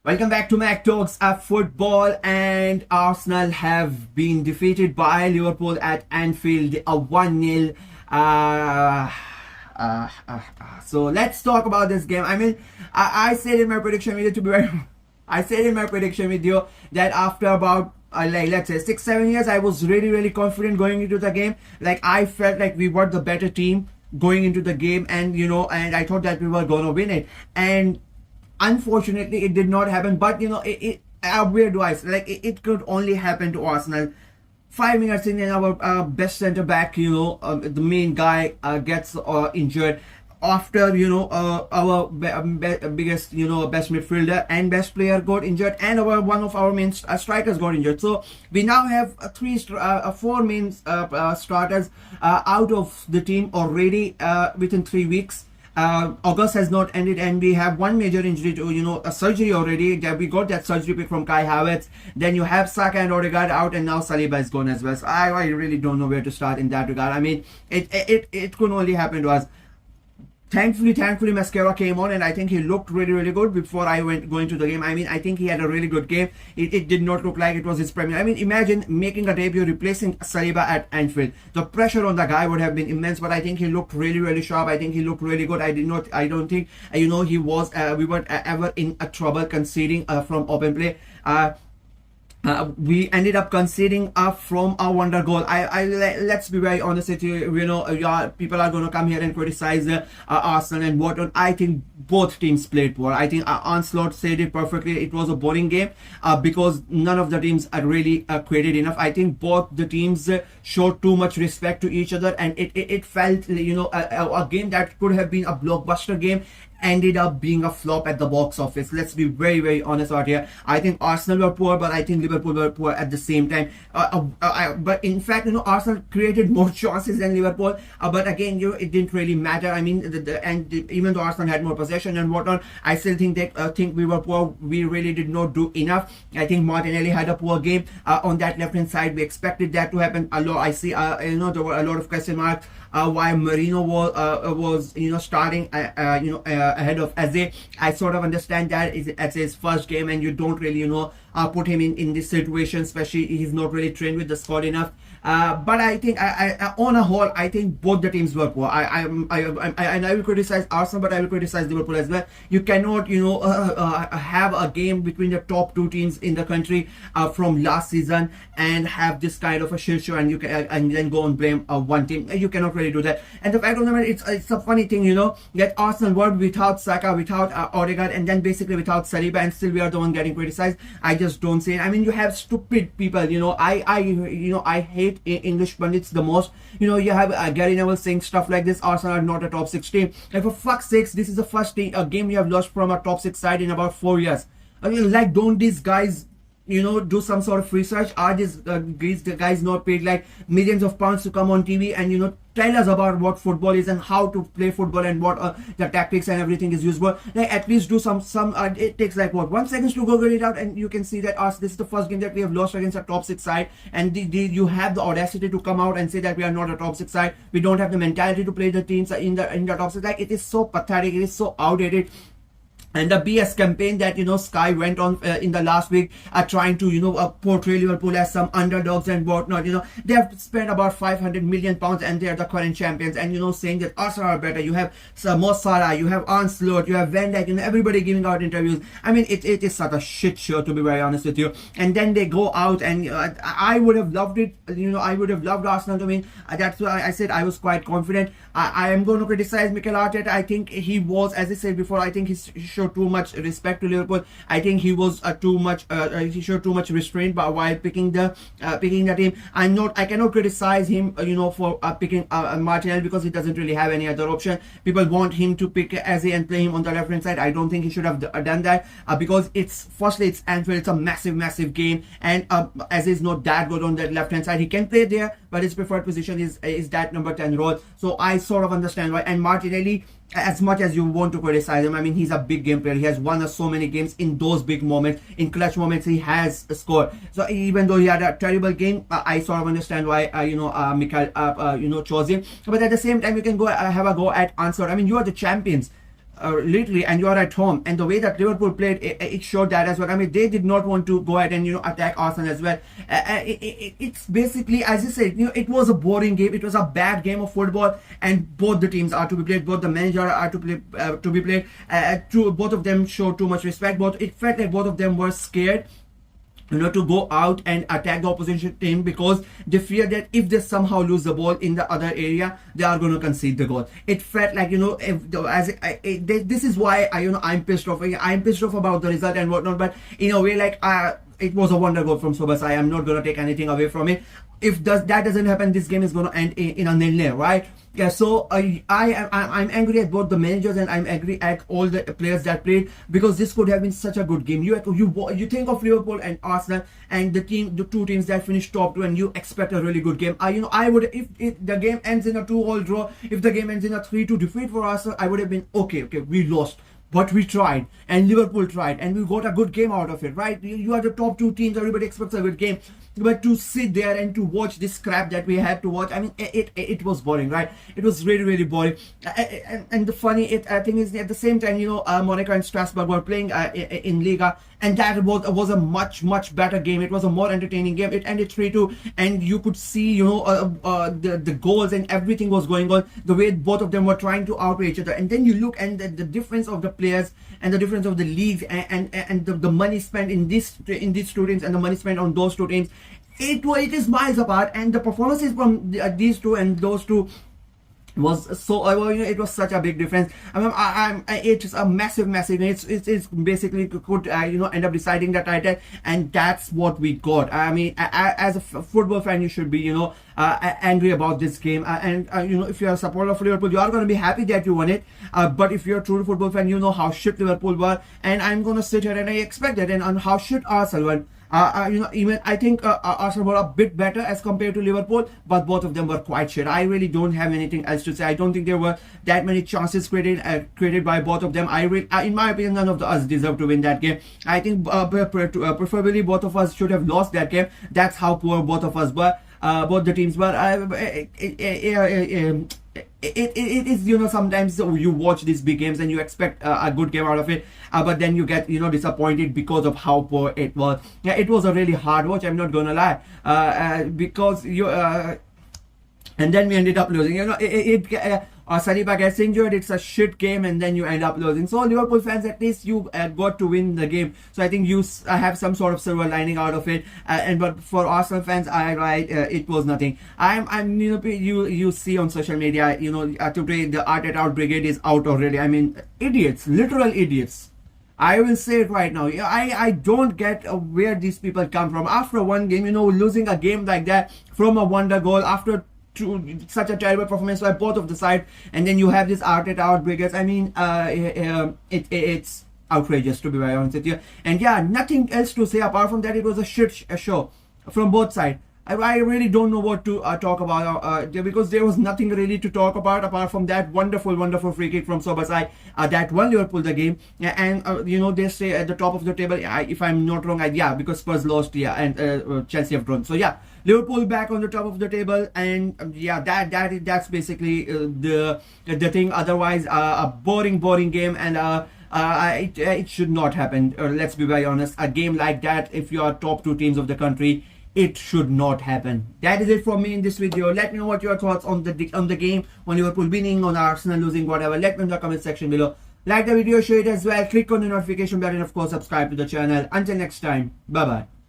Welcome back to Mac Talks of Football, and Arsenal have been defeated by Liverpool at Anfield, a 1-0. So let's talk about this game. I said in my prediction video to be very, I said in my prediction video that after about let's say 6-7 years, I was really confident going into the game. Like, I felt like we were the better team going into the game, and and I thought that we were gonna win it. And unfortunately, it did not happen. But where do I say? Like, it could only happen to Arsenal. 5 minutes in, and our best centre back, the main guy, gets injured. After our biggest, best midfielder and best player got injured, and one of our main strikers got injured. So we now have four main starters out of the team already within 3 weeks. August has not ended, and we have one major injury to a surgery already. We got that surgery pick from Kai Havertz. Then you have Saka and Odegaard out, and now Saliba is gone as well. So I really don't know where to start in that regard. I mean, it could only happen to us. Thankfully, Mascara came on, and I think he looked really good before I went going to the game. I mean, I think he had a really good game. It did not look like it was his premier. I mean, imagine making a debut, replacing Saliba at Anfield. The pressure on the guy would have been immense, but I think he looked really sharp. I think he looked really good. I don't think, he was, we weren't ever in a trouble conceding from open play. We ended up conceding from our wonder goal. Let's be very honest with you. People are going to come here and criticize Arsenal and whatnot. I think both teams played poor. I think Onslaught said it perfectly. It was a boring game because none of the teams are really created enough. I think both the teams showed too much respect to each other, and it felt a game that could have been a blockbuster game ended up being a flop at the box office. Let's be very honest out here. I think Arsenal were poor, but I think Liverpool were poor at the same time. But in fact, Arsenal created more chances than Liverpool. But again, it didn't really matter. I mean, even though Arsenal had more possession and whatnot, I still think that think we were poor. We really did not do enough. I think Martinelli had a poor game on that left hand side. We expected that to happen a lot. I see, there were a lot of question marks why Marino was starting ahead of Eze. I sort of understand that it's his first game, and you don't really put him in this situation, especially he's not really trained with the squad enough. But I think on a whole, I think both the teams were poor. I will criticize Arsenal, but I will criticize Liverpool as well. You cannot have a game between the top two teams in the country from last season and have this kind of a shit show, and and then go and blame one team. You cannot really do that. And the fact of the matter, it's a funny thing, that Arsenal were without Saka, without Odegaard, and then basically without Saliba, and still we are the one getting criticized. I just don't see it. I mean, you have stupid people. I hate English pundits the most. You have Gary Neville saying stuff like this: Arsenal are not a top 6 team. And for fuck's sakes, this is the first game we have lost from a top 6 side in about 4 years. I mean, like, don't these guys do some sort of research? Are these guys not paid like millions of pounds to come on TV and tell us about what football is and how to play football and what the tactics and everything is used for? Like, at least do some it takes like 1 second to go get it out, and you can see that this is the first game that we have lost against a top 6 side, and you have the audacity to come out and say that we are not a top 6 side. We don't have the mentality to play the teams in the top 6. Like, it is so pathetic. It is so outdated. And the BS campaign that Sky went on in the last week, trying to portray Liverpool as some underdogs and whatnot. They have spent about 500 million pounds, and they are the current champions. And saying that Arsenal are better. You have Mo Salah, you have Onslaught, you have Van Dijk, everybody giving out interviews. I mean, it is such a shit show, to be very honest with you. And then they go out, and I would have loved it. I would have loved Arsenal to win. That's why I said I was quite confident. I am going to criticize Mikel Arteta. I think he was, as I said before, I think he showed too much respect to Liverpool. I think he was he showed too much restraint while picking the team. I cannot criticize him for picking Martinelli, because he doesn't really have any other option. People want him to pick Eze and play him on the left hand side. I don't think he should have done that because it's Anfield. It's a massive game, and Eze is not that good on that left hand side. He can play there, but his preferred position is that number 10 role. So I sort of understand why. And Martinelli, as much as you want to criticize him, I mean, he's a big game player. He has won us so many games in those big moments, in clutch moments. He has scored. So even though he had a terrible game, I sort of understand why Mikel chose him. But at the same time, you can go have a go at Answer. I mean, you are the champions. literally, and you are at home, and the way that Liverpool played, it showed that as well. I mean, they did not want to go ahead and attack Arsenal as well. It's basically, as you said, it was a boring game. It was a bad game of football, and both the teams are to be played. Both the manager are to be played. Both of them showed too much respect. But it felt like both of them were scared, to go out and attack the opposition team, because they fear that if they somehow lose the ball in the other area, they are going to concede the goal. It felt like, this is why I'm pissed off. I'm pissed off about the result and whatnot, but in a way, like, it was a wonder goal from Sobasai. I'm not going to take anything away from it. If that doesn't happen, this game is going to end in a nil-nil, right? Yeah, so I'm angry at both the managers, and I'm angry at all the players that played, because this could have been such a good game. You think of Liverpool and Arsenal and the two teams that finished top two, and you expect a really good game. I would, if the game ends in a 2-2 draw, if the game ends in a 3-2 defeat for Arsenal, I would have been okay, we lost. But we tried, and Liverpool tried, and we got a good game out of it, right? You are the top two teams, everybody expects a good game. But to sit there and to watch this crap that we had to watch, I mean, it was boring, right? It was really, really boring. And the funny thing is, at the same time, Monaco and Strasbourg were playing in Liga, and that was a much, much better game. It was a more entertaining game. It ended 3-2, and you could see, the goals and everything was going on, the way both of them were trying to outweigh each other. And then you look and the difference of the players and the difference of the leagues and the money spent in these two teams and the money spent on those two teams, it is miles apart. And the performances from these two and those two was so, it was such a big difference. It's a massive it's basically could end up deciding the title, and that's what we got. I mean, as a football fan, you should be angry about this game, and if you're a supporter of Liverpool, you are going to be happy that you won it, but if you're a true football fan, you know how shit Liverpool were, and I'm going to sit here and I expect that, and on how shit Arsenal were. Even I think Arsenal were a bit better as compared to Liverpool, but both of them were quite shit. I really don't have anything else to say. I don't think there were that many chances created by both of them. In my opinion, none of us deserve to win that game. I think preferably both of us should have lost that game. That's how poor both of us were. Both the teams were. It is, sometimes you watch these big games and you expect a good game out of it, but then you get disappointed because of how poor it was. Yeah, it was a really hard watch, I'm not gonna lie, because and then we ended up losing. Saliba gets injured, it's a shit game, and then you end up losing. So Liverpool fans, at least you got to win the game. So I think you have some sort of silver lining out of it. But for Arsenal fans, it was nothing. You see on social media, today the Arteta brigade is out already. I mean, idiots, literal idiots. I will say it right now. I don't get where these people come from. After one game, losing a game like that from a wonder goal after such a terrible performance by both of the side, and then you have this Arteta outbreakers. I mean, it's outrageous, to be very honest with you. And yeah, nothing else to say apart from that. It was a shit show from both sides. I really don't know what to talk about because there was nothing really to talk about apart from that wonderful free kick from Sobasai that won Liverpool the game. And they stay at the top of the table, if I'm not wrong. Because Spurs lost, and Chelsea have drawn. So yeah, Liverpool back on the top of the table, and that's basically the thing. Otherwise, a boring game, and it should not happen. Let's be very honest. A game like that, if you are top two teams of the country, it should not happen. That is it from me in this video. Let me know what your thoughts on the game, on Liverpool winning, on Arsenal losing, whatever. Let me know in the comment section below. Like the video, share it as well. Click on the notification bell, and of course subscribe to the channel. Until next time, bye bye.